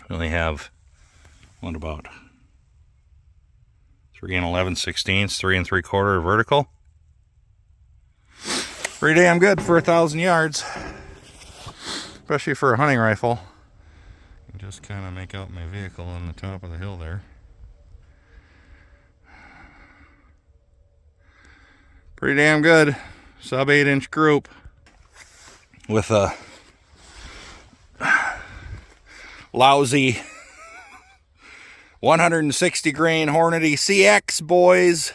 We only have, what, about 3 11/16, 3 3/4 vertical. Pretty damn good for 1,000 yards, especially for a hunting rifle. You can just kind of make out my vehicle on the top of the hill there. Pretty damn good. Sub 8-inch group with a lousy 160 grain Hornady CX, boys.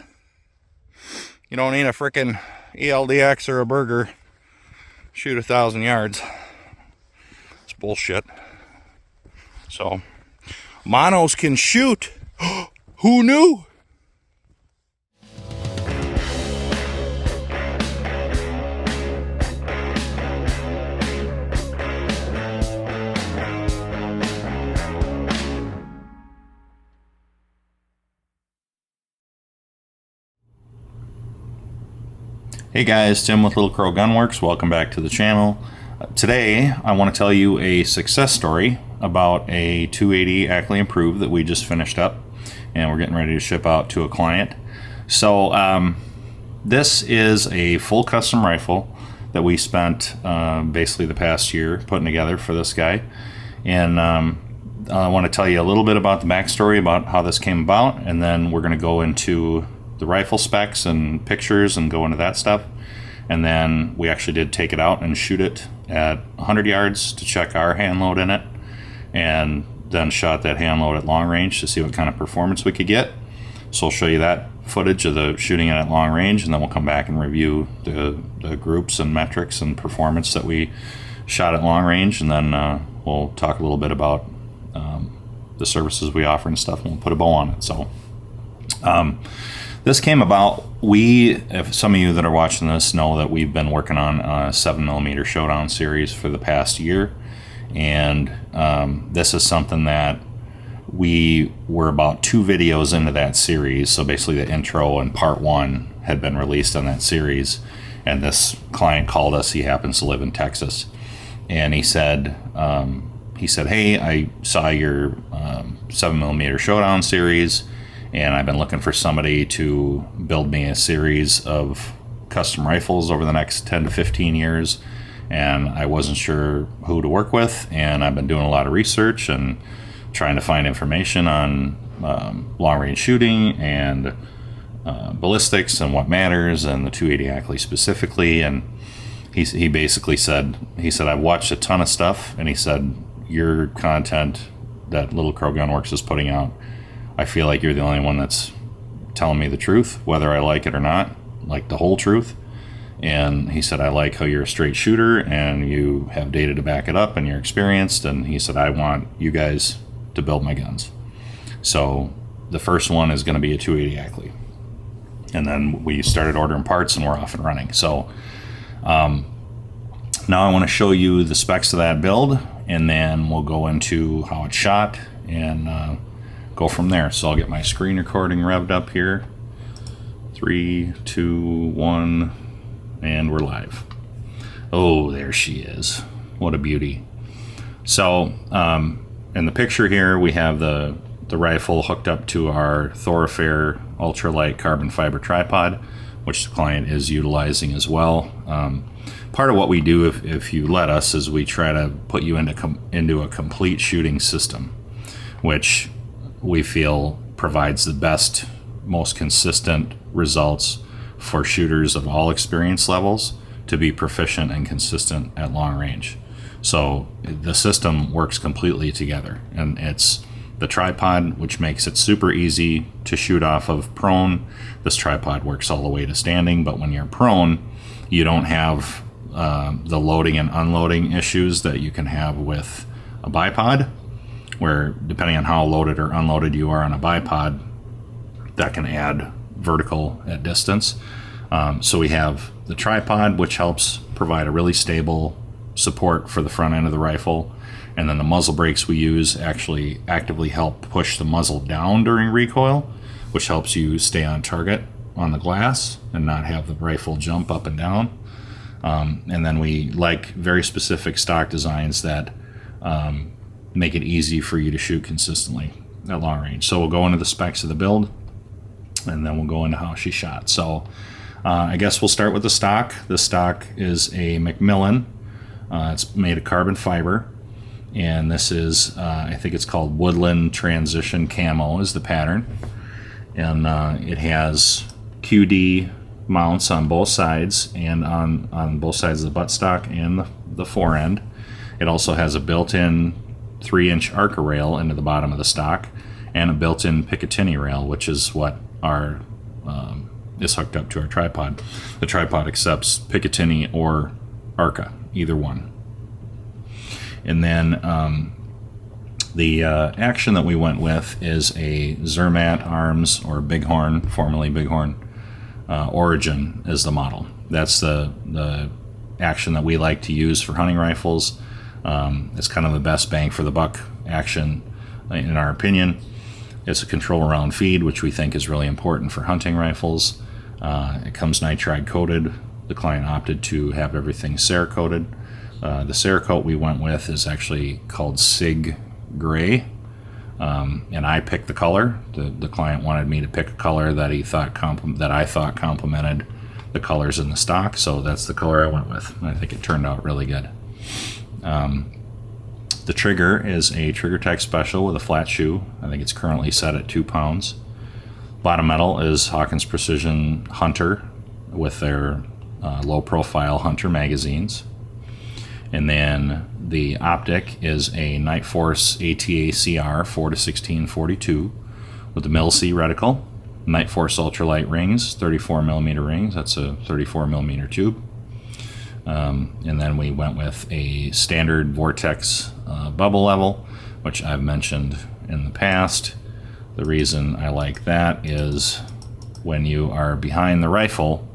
You don't need a frickin' ELDX or a Burger. Shoot 1,000 yards. It's bullshit. So, monos can shoot. Who knew? Hey guys, Tim with Little Crow Gunworks. Welcome back to the channel. Today I want to tell you a success story about a 280 Ackley Improved that we just finished up and we're getting ready to ship out to a client. So this is a full custom rifle that we spent basically the past year putting together for this guy, and I want to tell you a little bit about the backstory about how this came about, and then we're going to go into the rifle specs and pictures and go into that stuff. And then we actually did take it out and shoot it at 100 yards to check our hand load in it, and then shot that hand load at long range to see what kind of performance we could get. So I'll show you that footage of the shooting it at long range, and then we'll come back and review the groups and metrics and performance that we shot at long range, and then we'll talk a little bit about the services we offer and stuff, and we'll put a bow on it. So this came about, if some of you that are watching this know that we've been working on a 7mm Showdown series for the past year, and this is something that we were about 2 videos into that series. So basically the intro and part 1 had been released on that series, and this client called us. He happens to live in Texas, and he said, hey, I saw your 7mm Showdown series, and I've been looking for somebody to build me a series of custom rifles over the next 10 to 15 years. And I wasn't sure who to work with. And I've been doing a lot of research and trying to find information on long-range shooting and ballistics and what matters, and the 280 Ackley specifically. And he basically said, I've watched a ton of stuff. And he said, your content that Little Crow Gunworks is putting out, I feel like you're the only one that's telling me the truth, whether I like it or not, like the whole truth. And he said, I like how you're a straight shooter and you have data to back it up and you're experienced. And he said, I want you guys to build my guns. So the first one is going to be a 280 Ackley. And then we started ordering parts and we're off and running. So now I want to show you the specs of that build, and then we'll go into how it's shot and go from there. So I'll get my screen recording revved up here. 3, 2, 1, and we're live. Oh, there she is. What a beauty. So in the picture here, we have the rifle hooked up to our Thoroughfare ultralight carbon fiber tripod, which the client is utilizing as well. Part of what we do, if you let us, is we try to put you into a complete shooting system, which we feel provides the best, most consistent results for shooters of all experience levels to be proficient and consistent at long range. So the system works completely together, and it's the tripod, which makes it super easy to shoot off of prone. This tripod works all the way to standing, but when you're prone, you don't have the loading and unloading issues that you can have with a bipod, where depending on how loaded or unloaded you are on a bipod, that can add vertical at distance. So we have the tripod, which helps provide a really stable support for the front end of the rifle, and then the muzzle brakes we use actually actively help push the muzzle down during recoil, which helps you stay on target on the glass and not have the rifle jump up and down. And then we like very specific stock designs that make it easy for you to shoot consistently at long range. So we'll go into the specs of the build, and then we'll go into how she shot. So I guess we'll start with the stock. The stock is a Macmillan. It's made of carbon fiber, and this is, I think it's called Woodland Transition Camo is the pattern. And it has QD mounts on both sides, and on both sides of the buttstock and the fore end. It also has a built-in 3-inch Arca rail into the bottom of the stock, and a built-in Picatinny rail, which is what our is hooked up to our tripod. The tripod accepts Picatinny or Arca, either one. And then the action that we went with is a Zermatt Arms, or Bighorn, formerly Bighorn, Origin is the model. That's the action that we like to use for hunting rifles. It's kind of the best bang for the buck action, in our opinion. It's a control round feed, which we think is really important for hunting rifles. It comes nitride coated. The client opted to have everything Cerakoted. The Cerakote we went with is actually called Sig Gray, and I picked the color. The client wanted me to pick a color that I thought complemented the colors in the stock, so that's the color I went with. I think it turned out really good. The trigger is a TriggerTech Special with a flat shoe. I think it's currently set at 2 pounds. Bottom metal is Hawkins Precision Hunter with their low-profile Hunter magazines. And then the optic is a Night Force ATA CR 4-16-42 with the Mil-C reticle. Night Force ultralight rings, 34mm rings. That's a 34mm tube. And then we went with a standard Vortex bubble level, which I've mentioned in the past. The reason I like that is when you are behind the rifle,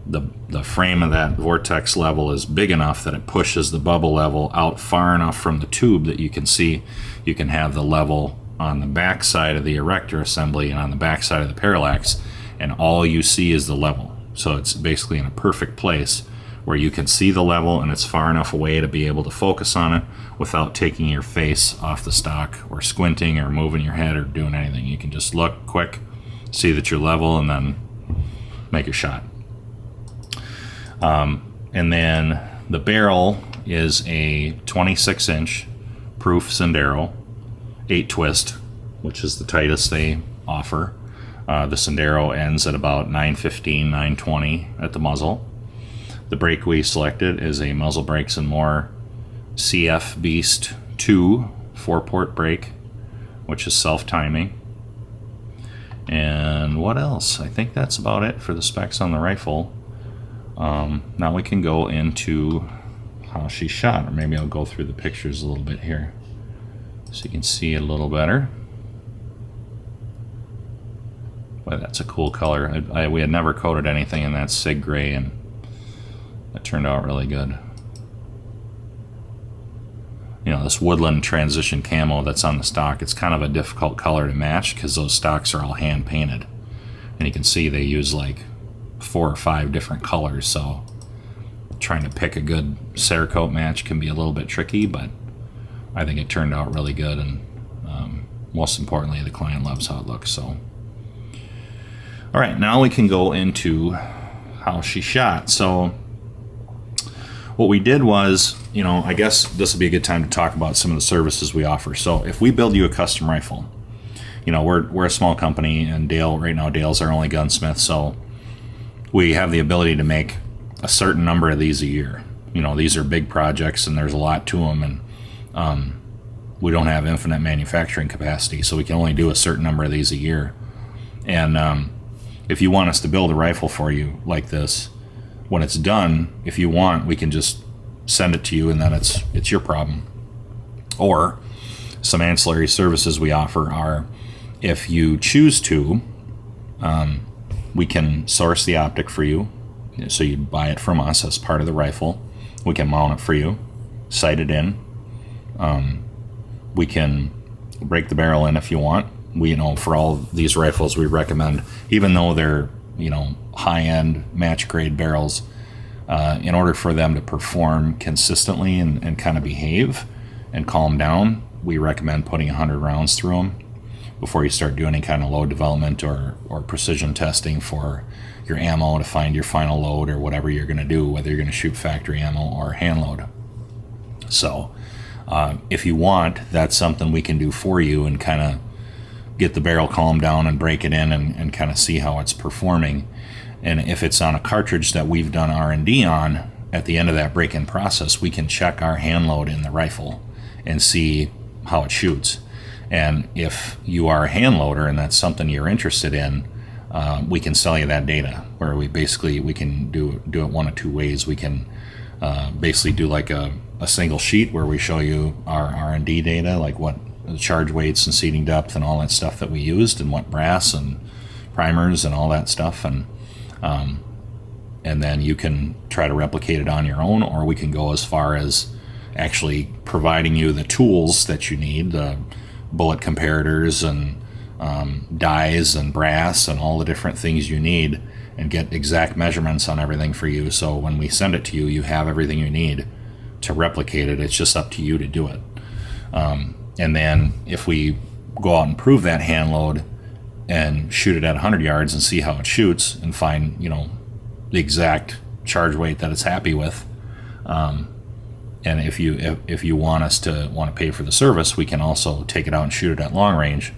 the frame of that Vortex level is big enough that it pushes the bubble level out far enough from the tube that you can see you can have the level on the back side of the erector assembly and on the back side of the parallax, and all you see is the level. So it's basically in a perfect place where you can see the level, and it's far enough away to be able to focus on it without taking your face off the stock or squinting or moving your head or doing anything. You can just look quick, see that you're level, and then make your shot. And then the barrel is a 26-inch proof Sendero 8-twist, which is the tightest they offer. The Sendero ends at about 915, 920 at the muzzle. The brake we selected is a Muzzle Brakes and More CF Beast 2 4-port brake, which is self-timing. And what else? I think that's about it for the specs on the rifle. Now we can go into how she shot, or maybe I'll go through the pictures a little bit here so you can see it a little better. Boy, that's a cool color. We had never coated anything in that Sig Gray, and that turned out really good. You know, this Woodland Transition Camo that's on the stock, it's kind of a difficult color to match because those stocks are all hand painted. And you can see they use like 4 or 5 different colors, so trying to pick a good Cerakote match can be a little bit tricky, but I think it turned out really good, and most importantly, the client loves how it looks. So, all right, now we can go into how she shot. So what we did was, you know, I guess this would be a good time to talk about some of the services we offer. So if we build you a custom rifle, you know, we're a small company, and Dale's our only gunsmith, so we have the ability to make a certain number of these a year. You know, these are big projects, and there's a lot to them, and we don't have infinite manufacturing capacity, so we can only do a certain number of these a year. And if you want us to build a rifle for you like this, when it's done, if you want, we can just send it to you, and then it's your problem. Or some ancillary services we offer are, if you choose to, we can source the optic for you. So you buy it from us as part of the rifle. We can mount it for you, sight it in. We can break the barrel in if you want. We, you know, for all these rifles, we recommend, even though they're, you know, high-end match grade barrels, in order for them to perform consistently and kind of behave, and calm down, we recommend putting 100 rounds through them before you start doing any kind of load development or precision testing for your ammo to find your final load or whatever you're going to do, whether you're going to shoot factory ammo or hand load. So if you want, that's something we can do for you and kind of get the barrel calmed down and break it in and kind of see how it's performing. And if it's on a cartridge that we've done R&D on, at the end of that break-in process, we can check our hand load in the rifle and see how it shoots. And if you are a hand loader and that's something you're interested in, we can sell you that data, where we can do it one of two ways. We can basically do like a single sheet where we show you our R&D data, like what the charge weights and seating depth and all that stuff that we used, and what brass and primers and all that stuff, and then you can try to replicate it on your own, or we can go as far as actually providing you the tools that you need, the bullet comparators and dies and brass and all the different things you need, and get exact measurements on everything for you. So when we send it to you, you have everything you need to replicate it. It's just up to you to do it. And then if we go out and prove that hand load and shoot it at 100 yards and see how it shoots and find, the exact charge weight that it's happy with, and if you want to pay for the service, we can also take it out and shoot it at long range,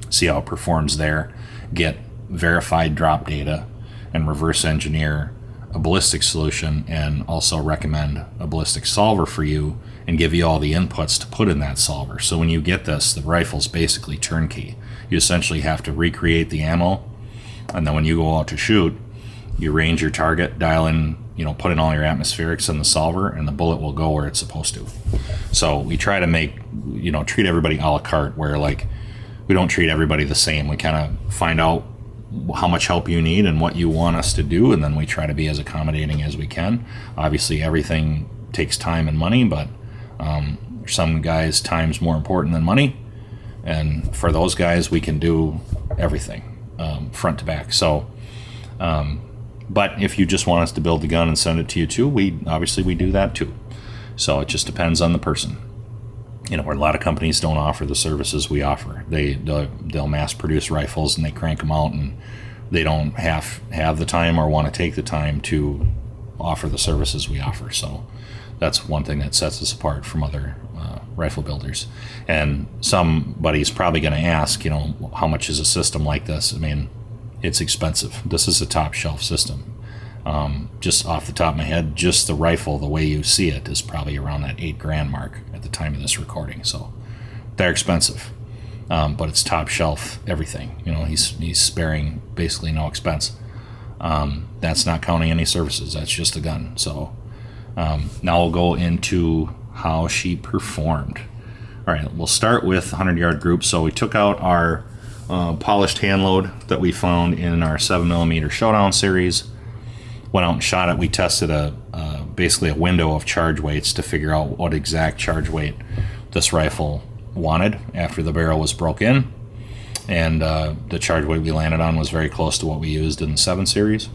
see how it performs there, get verified drop data, and reverse engineer a ballistic solution, and also recommend a ballistic solver for you and give you all the inputs to put in that solver. So when you get this, the rifle's basically turnkey. You essentially have to recreate the ammo, and then when you go out to shoot, you range your target, dial in, put in all your atmospherics in the solver, and the bullet will go where it's supposed to. So we try to make, treat everybody a la carte, where like we don't treat everybody the same. We kind of find out how much help you need and what you want us to do, and then we try to be as accommodating as we can. Obviously everything takes time and money, but some guys time's more important than money, and for those guys we can do everything front to back. So but if you just want us to build the gun and send it to you too, we do that too. So it just depends on the person. Where a lot of companies don't offer the services we offer. They'll mass produce rifles and they crank them out, and they don't have the time or want to take the time to offer the services we offer. So that's one thing that sets us apart from other rifle builders. And somebody's probably going to ask, how much is a system like this? I mean, it's expensive. This is a top shelf system. Just off the top of my head, just the rifle, the way you see it, is probably around that $8,000 mark at the time of this recording. So they're expensive, but it's top shelf everything. He's sparing basically no expense. That's not counting any services. That's just the gun. So now we'll go into how she performed. All right, we'll start with 100-yard group. So we took out our polished hand load that we found in our 7mm Showdown series. Went out and shot it. We tested basically a window of charge weights to figure out what exact charge weight this rifle wanted after the barrel was broke in, and the charge weight we landed on was very close to what we used in the 7 series,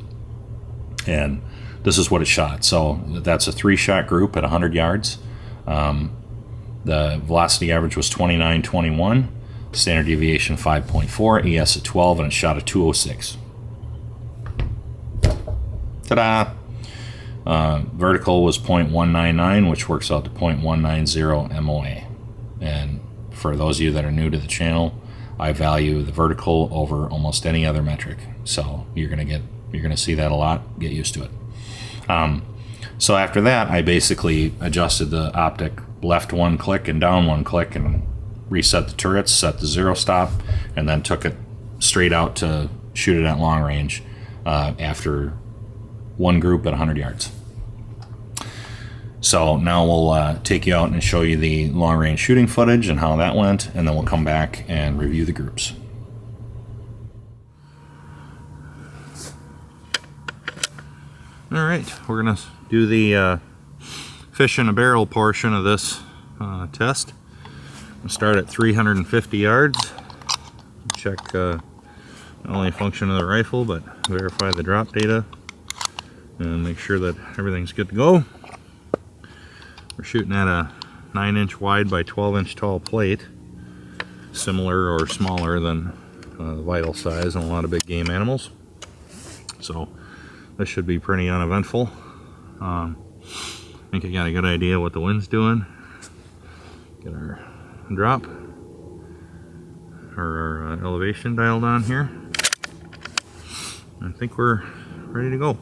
and this is what it shot. So that's a 3-shot group at 100 yards. The velocity average was 29.21, standard deviation 5.4, ES at 12, and it shot a 206. Ta-da! Vertical was 0.199, which works out to 0.190 MOA. And for those of you that are new to the channel, I value the vertical over almost any other metric. So you're gonna see that a lot. Get used to it. So after that, I basically adjusted the optic left 1 click and down 1 click and reset the turrets, set the 0 stop, and then took it straight out to shoot it at long range after one group at 100 yards. So now we'll take you out and show you the long range shooting footage and how that went, and then we'll come back and review the groups. Alright, we're going to do the fish in a barrel portion of this test. We'll start at 350 yards. Check not only function of the rifle, but verify the drop data and make sure that everything's good to go. We're shooting at a 9-inch wide by 12-inch tall plate, similar or smaller than the vital size on a lot of big game animals. So this should be pretty uneventful. I think I got a good idea what the wind's doing. Get our drop, or our elevation dialed on here. I think we're ready to go.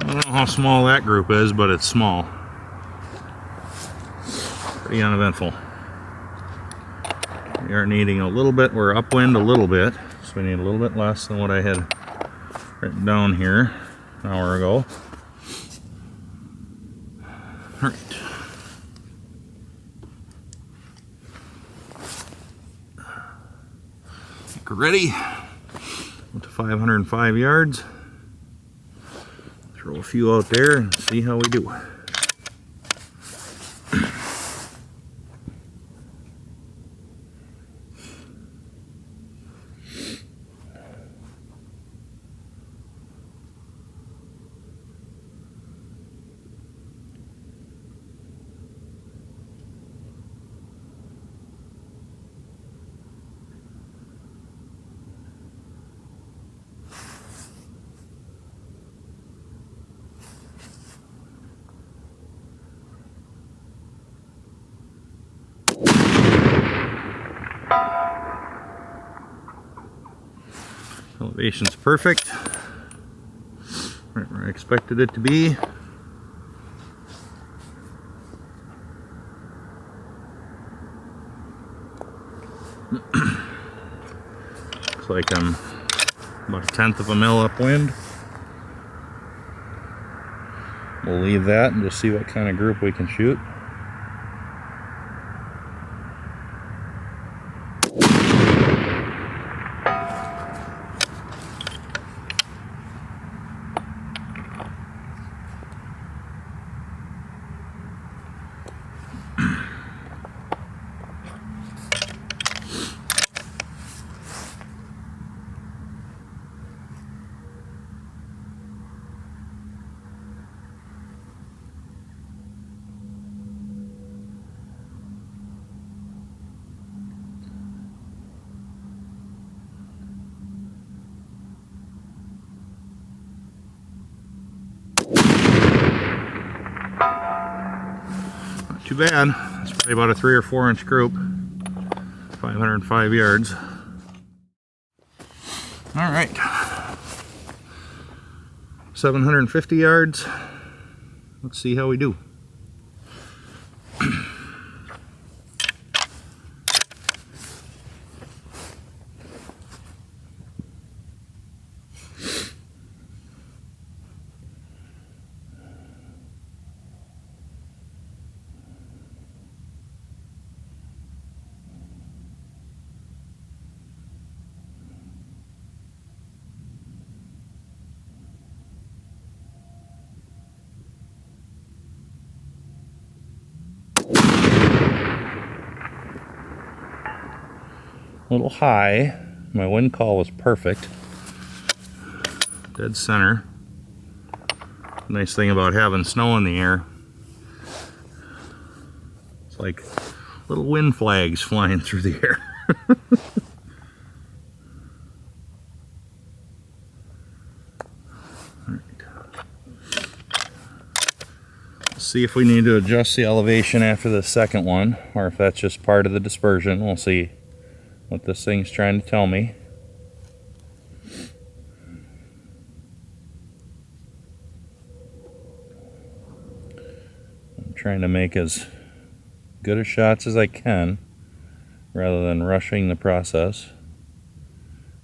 I don't know how small that group is, but it's small. Pretty uneventful. We are needing a little bit, we're upwind a little bit, so we need a little bit less than what I had written down here an hour ago. Alright. We're ready. Up to 505 yards. Throw a few out there and see how we do. Elevation's perfect, right where I expected it to be. Looks like I'm about 1/10 of a mil upwind. We'll leave that and just see what kind of group we can shoot. Too bad. It's probably about a 3 or 4 inch group. 505 yards. All right. 750 yards. Let's see how we do. A little high. My wind call was perfect. Dead center. Nice thing about having snow in the air, it's like little wind flags flying through the air. All right. See if we need to adjust the elevation after the second one, or if that's just part of the dispersion. We'll see what this thing's trying to tell me. I'm trying to make as good a shots as I can rather than rushing the process,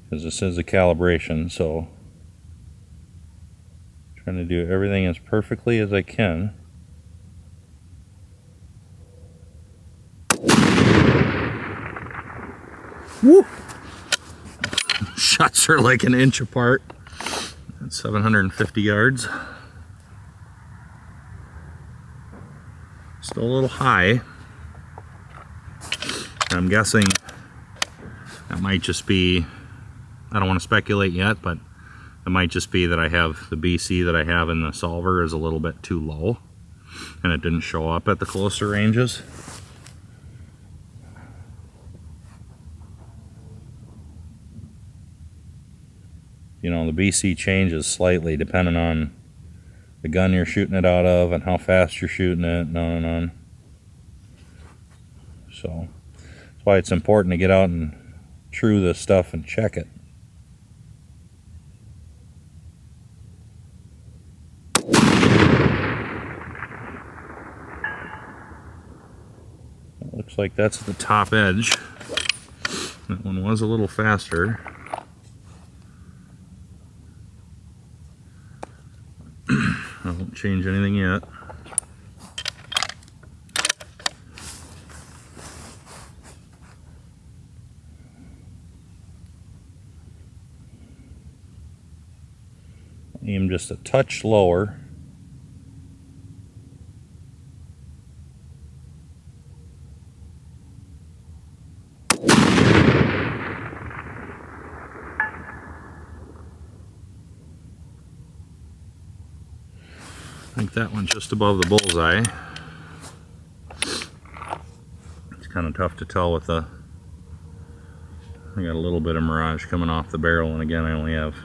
because this is a calibration, so I'm trying to do everything as perfectly as I can. Woo! Shots are like an inch apart. That's 750 yards. Still a little high. I'm guessing that might just be, I don't want to speculate yet, but it might just be that I have the BC that I have in the solver is a little bit too low and it didn't show up at the closer ranges. You know, the BC changes slightly depending on the gun you're shooting it out of and how fast you're shooting it, and on and on. So that's why it's important to get out and true this stuff and check it. It looks like that's the top edge. That one was a little faster. I won't change anything yet. Aim just a touch lower. I think that one's just above the bullseye. It's kind of tough to tell with the, I got a little bit of mirage coming off the barrel, and again I only have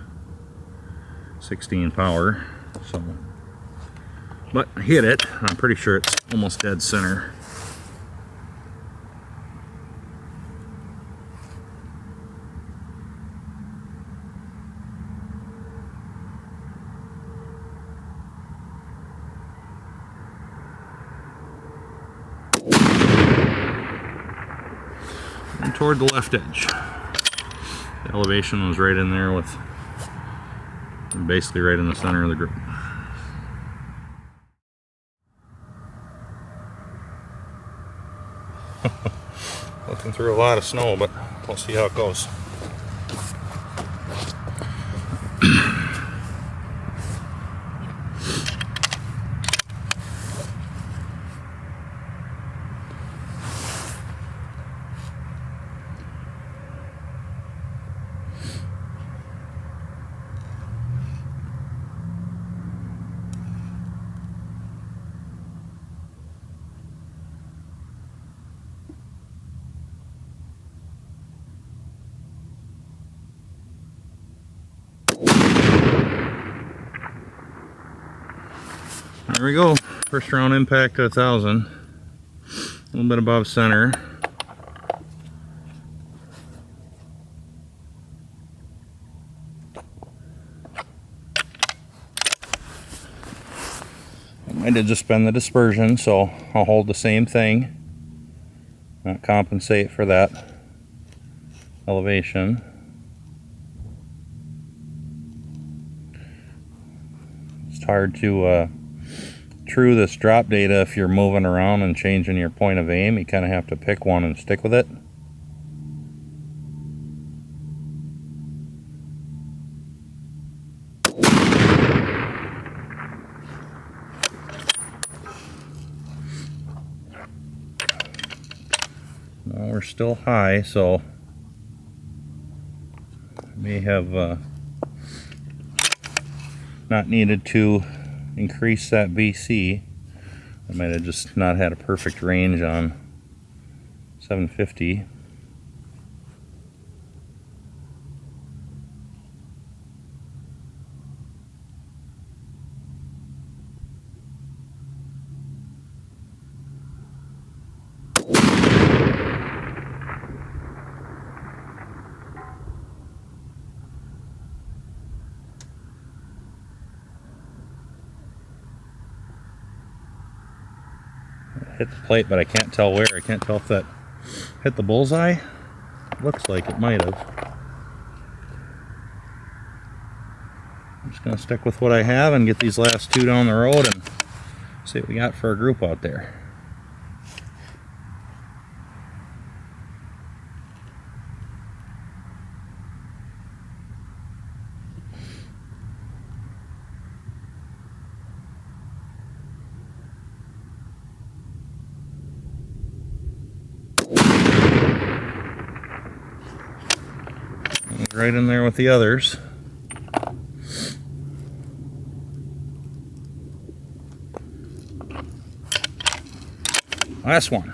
16 power, so, but I hit it. I'm pretty sure it's almost dead center. And toward the left edge. The elevation was right in there with, basically right in the center of the group. Looking through a lot of snow, but we'll see how it goes. There we go. First round impact to 1,000. A little bit above center. It might have just been the dispersion, so I'll hold the same thing. Not compensate for that elevation. It's hard to true this drop data if you're moving around and changing your point of aim. You kind of have to pick one and stick with it. Well, we're still high, so I may have not needed to increase that BC. I might have just not had a perfect range on 750. hit the plate, but I can't tell where. I can't tell if that hit the bullseye. Looks like it might have. I'm just going to stick with what I have and get these last two down the road and see what we got for a group out there. Right in there with the others. Last one.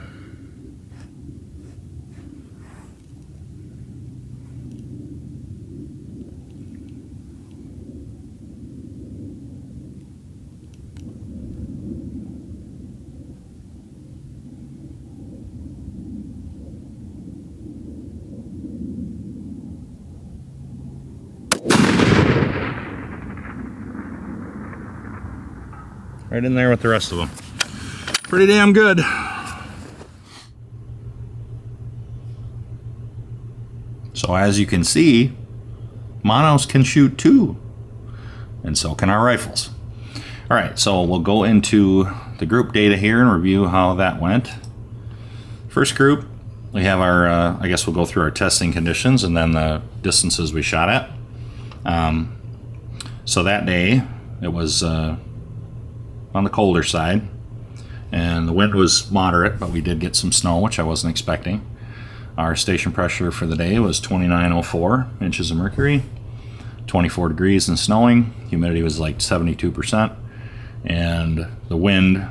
Right in there with the rest of them. Pretty damn good. So as you can see, monos can shoot too, and so can our rifles. All right, so we'll go into the group data here and review how that went. First group, we have our, I guess we'll go through our testing conditions and then the distances we shot at. So that day, it was on the colder side, and the wind was moderate, but we did get some snow, which I wasn't expecting. Our station pressure for the day was 2904 inches of mercury, 24 degrees and snowing. Humidity was like 72%, and the wind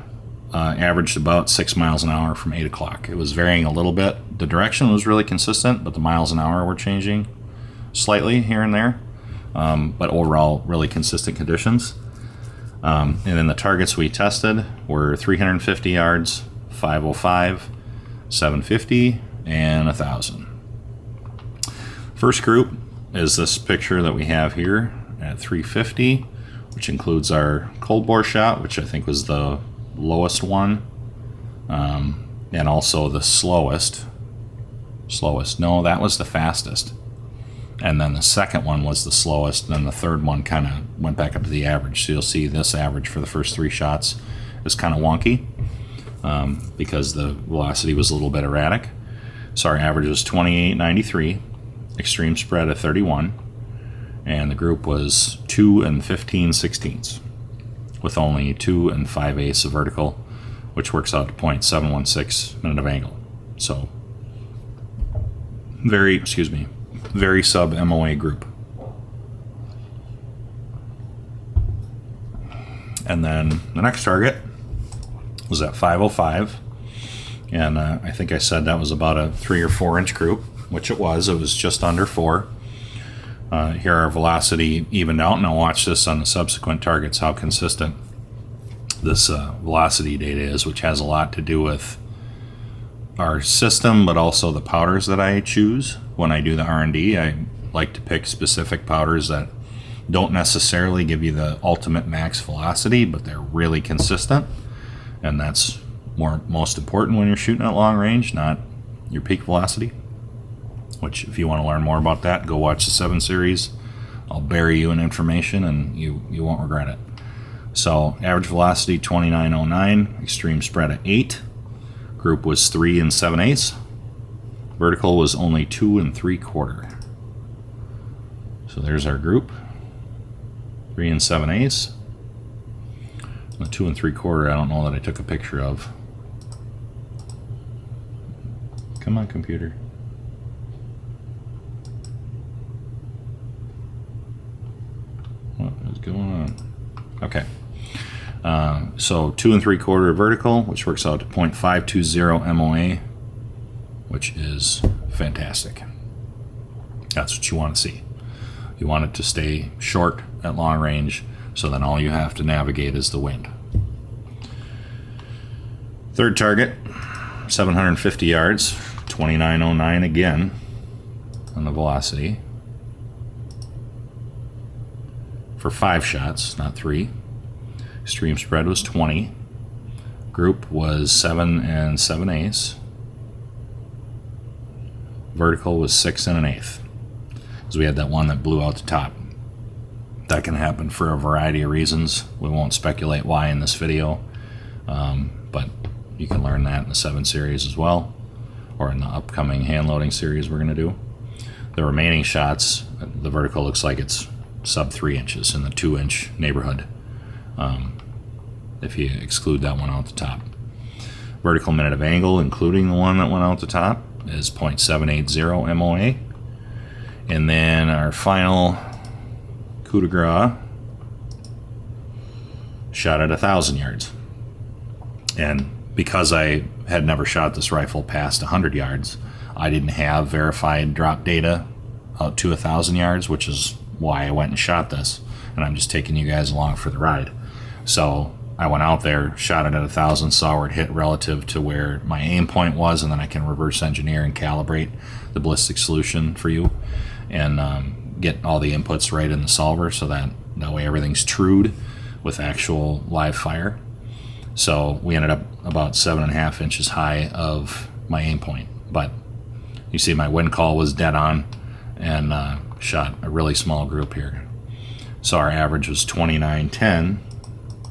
averaged about 6 miles an hour from 8 o'clock. It was varying a little bit. The direction was really consistent, but the miles an hour were changing slightly here and there, but overall really consistent conditions. And then the targets we tested were 350 yards, 505, 750, and 1,000. First group is this picture that we have here at 350, which includes our cold bore shot, which I think was the lowest one, and also the slowest. No, that was the fastest. And then the second one was the slowest, and then the third one kind of went back up to the average. So you'll see this average for the first three shots is kind of wonky because the velocity was a little bit erratic. So our average was 28.93, extreme spread of 31, and the group was 2 and 15/16 with only 2 and 5/8 of vertical, which works out to 0.716 minute of angle. So very sub MOA group. And then the next target was at 505, and I think I said that was about a 3 or 4 inch group, which it was just under 4. Here our velocity evened out. Now watch this on the subsequent targets, how consistent this velocity data is, which has a lot to do with our system, but also the powders that I choose when I do the R&D. I like to pick specific powders that don't necessarily give you the ultimate max velocity, but they're really consistent, and that's most important when you're shooting at long range, not your peak velocity. Which, if you want to learn more about that, go watch the 7 series. I'll bury you in information, and you won't regret it. So average velocity 2909, extreme spread at 8. Group was 3 and 7/8. Vertical was only 2 and 3/4. So there's our group. 3 and 7/8. The 2 and 3/4, I don't know that I took a picture of. Come on, computer. What is going on? Okay. So 2 and 3/4 vertical, which works out to 0.520 MOA, which is fantastic. That's what you want to see. You want it to stay short at long range, so then all you have to navigate is the wind. Third target, 750 yards, 2909 again on the velocity for 5 shots, not 3. Extreme spread was 20. group was 7 7/8. Vertical was 6 1/8. Because we had that one that blew out the top. That can happen for a variety of reasons. We won't speculate why in this video, but you can learn that in the 7 series as well, or in the upcoming hand loading series we're going to do. The remaining shots, the vertical looks like it's sub 3 inches in the 2-inch neighborhood, if you exclude that one out the top. Vertical minute of angle, including the one that went out the top, is 0.780 MOA. And then our final coup de grace shot at 1,000 yards. And because I had never shot this rifle past 100 yards, I didn't have verified drop data out to 1,000 yards, which is why I went and shot this. And I'm just taking you guys along for the ride. So I went out there, shot it at 1,000, saw where it hit relative to where my aim point was, and then I can reverse engineer and calibrate the ballistic solution for you, and get all the inputs right in the solver, so that way everything's trued with actual live fire. So we ended up about 7.5 inches high of my aim point, but you see my wind call was dead on, and shot a really small group here. So our average was 29.10.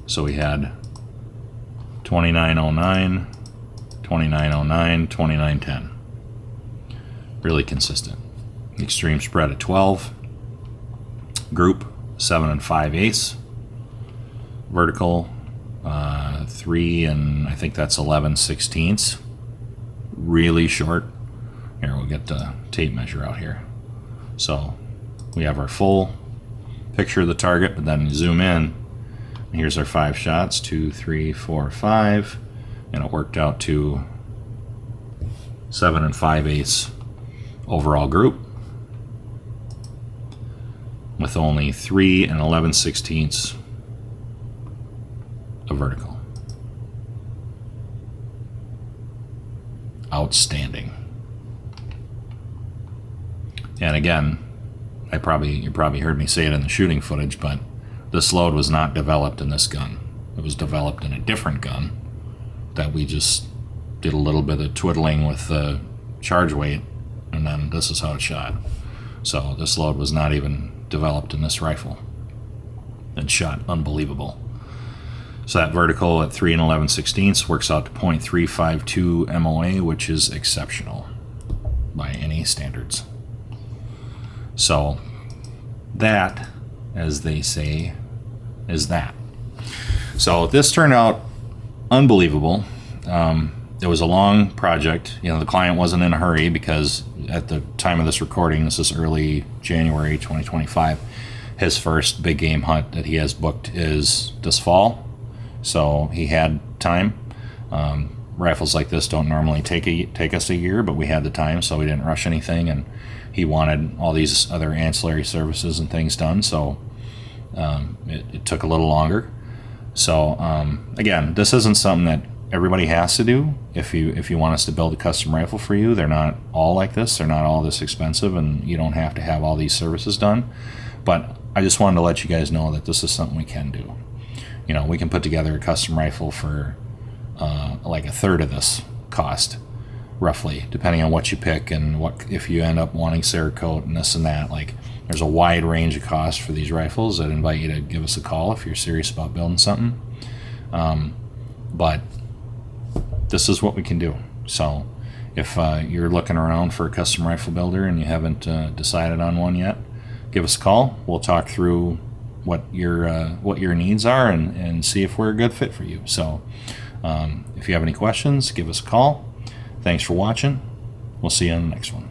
So we had 2909, 2909, 2910. Really consistent. Extreme spread at 12. Group 7 5/8. Vertical 3 and I think that's 11/16. Really short. Here, we'll get the tape measure out here. So we have our full picture of the target, but then you zoom in. Here's our 5 shots, 2, 3, 4, 5, and it worked out to 7 5/8 overall group, with only 3 and 11/16 of vertical. Outstanding. And again, you probably heard me say it in the shooting footage, but this load was not developed in this gun. It was developed in a different gun that we just did a little bit of twiddling with the charge weight, and then this is how it shot. So this load was not even developed in this rifle, and shot unbelievable. So that vertical at 3 and 11/16 works out to 0.352 MOA, which is exceptional by any standards. So that, as they say, is that. So this turned out unbelievable. It was a long project. The client wasn't in a hurry, because at the time of this recording, this is early January 2025, his first big game hunt that he has booked is this fall. So he had time. Rifles like this don't normally take us a year, but we had the time, so we didn't rush anything, and he wanted all these other ancillary services and things done, so it took a little longer. So again, this isn't something that everybody has to do. If you want us to build a custom rifle for you, they're not all like this. They're not all this expensive, and you don't have to have all these services done. But I just wanted to let you guys know that this is something we can do. We can put together a custom rifle for like a third of this cost, roughly, depending on what you pick, and if you end up wanting Cerakote and this and that. Like, there's a wide range of costs for these rifles. I'd invite you to give us a call if you're serious about building something. But this is what we can do. So if you're looking around for a custom rifle builder and you haven't decided on one yet, give us a call. We'll talk through what your needs are, and see if we're a good fit for you. So if you have any questions, give us a call. Thanks for watching. We'll see you on the next one.